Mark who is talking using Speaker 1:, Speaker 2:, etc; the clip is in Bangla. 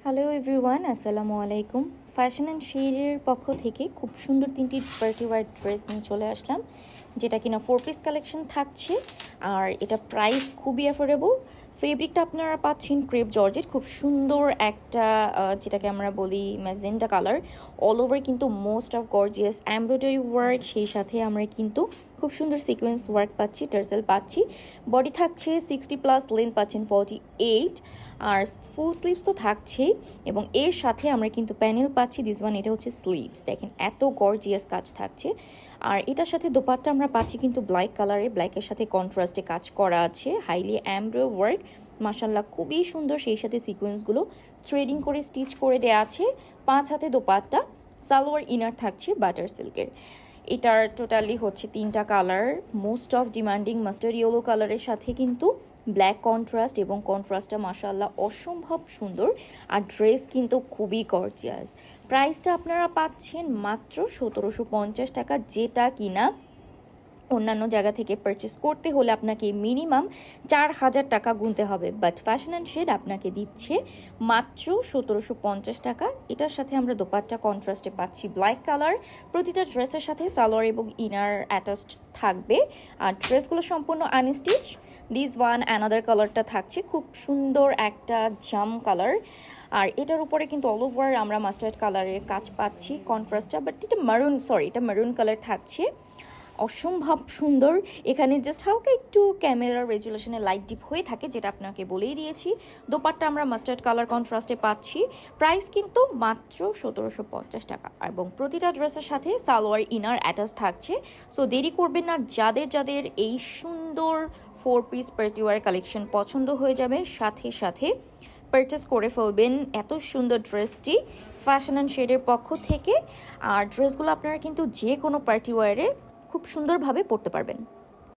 Speaker 1: হ্যালো এভরিওয়ান, আসসালামু আলাইকুম। ফ্যাশন অ্যান্ড শেডের পক্ষ থেকে খুব সুন্দর তিনটি পার্টি ওয়্যার ড্রেস নিয়ে চলে আসলাম, যেটা কিনা 4 পিস কালেকশন থাকছে। আর এটা প্রাইস খুবই অ্যাফোর্ডেবল। ফেব্রিকটা আপনারা পাচ্ছেন ক্রেপ জর্জেট, খুব সুন্দর একটা যেটাকে আমরা বলি ম্যাজেন্টা কালার। অল ওভার কিন্তু most of gorgeous embroidery work, সেই সাথে আমরা কিন্তু খুব সুন্দর সিকোয়েন্স ওয়ার্ক পাচ্ছি, টার্সেল পাচ্ছি। বডি থাকছে 60+, লেন্থ পাচ্ছেন 48, আর ফুল স্লিভস তো থাকছেই। এবং এর সাথে আমরা কিন্তু প্যানেল পাচ্ছি দিস ওয়ান, এটা হচ্ছে স্লিভস। দেখেন এত গর্জিয়াস কাজ থাকছে। আর এটার সাথে দোপাট্টা আমরা পাচ্ছি কিন্তু ব্ল্যাক কালারে, ব্ল্যাকের সাথে কন্ট্রাস্টে কাজ করা আছে, হাইলি এমব্রয়ডারি ওয়ার্ক, মাশাল্লাহ খুবই সুন্দর। সেই সাথে সিকোয়েন্সগুলো থ্রেডিং করে স্টিচ করে দেওয়া আছে। 5 হাতে দোপাট্টা, সালোয়ার ইনার থাকছে বাটার সিল্কের। এটার টোটালি হচ্ছে 3টা colour, most of demanding mustard yellow কালারের সাথে কিন্তু ব্ল্যাক কন্ট্রাস্ট, এবং কন্ট্রাস্টটা মাশাআল্লাহ অসম্ভব সুন্দর। আর ড্রেস কিন্তু খুবই গর্জিয়াস। প্রাইসটা আপনারা পাচ্ছেন মাত্র 1750 টাকা, যেটা কিনা অন্যান্য জায়গা থেকে পারচেস করতে হলে আপনাকে মিনিমাম 4000 টাকা গুনতে হবে। বাট ফ্যাশন অ্যান্ড শেড আপনাকে দিচ্ছে মাত্র 1750 টাকা। এটার সাথে আমরা দোপাট্টা কন্ট্রাস্টে পাচ্ছি ব্ল্যাক কালার। প্রতিটা ড্রেসের সাথে সালোয়ার এবং ইনার অ্যাটাচড থাকবে। আর ড্রেসগুলো সম্পূর্ণ আনস্টিচ। দিস ওয়ান অ্যানাদার কালারটা থাকছে খুব সুন্দর একটা জাম কালার। আর এটার উপরে কিন্তু অল ওভার আমরা মাস্টার্ড কালারের কাজ পাচ্ছি কন্ট্রাস্টটা, বাট এটা মারুন কালার থাকছে, অসম্ভব সুন্দর। এখানে জাস্ট হালকা একটু ক্যামেরার রেজুলেশনে লাইট ডিপ হয়ে থাকে, যেটা আপনাকে বলেই দিয়েছি। দোপাট্টা আমরা মাস্টার্ড কালার কন্ট্রাস্টে পাচ্ছি। প্রাইস কিন্তু মাত্র 1750 টাকা, এবং প্রতিটা ড্রেসের সাথে সালোয়ার ইনার অ্যাটাচ থাকছে। সো দেরি করবেন না, যাদের যাদের এই সুন্দর 4 পিস পার্টিওয়ার কালেকশন পছন্দ হয়ে যাবে, সাথে সাথে পারচেস করে ফেলবেন এত সুন্দর ড্রেসটি ফ্যাশন অ্যান্ড শেডের পক্ষ থেকে। আর ড্রেসগুলো আপনারা কিন্তু যে কোনো পার্টি ওয়ারে খুব সুন্দরভাবে পরতে পারবেন।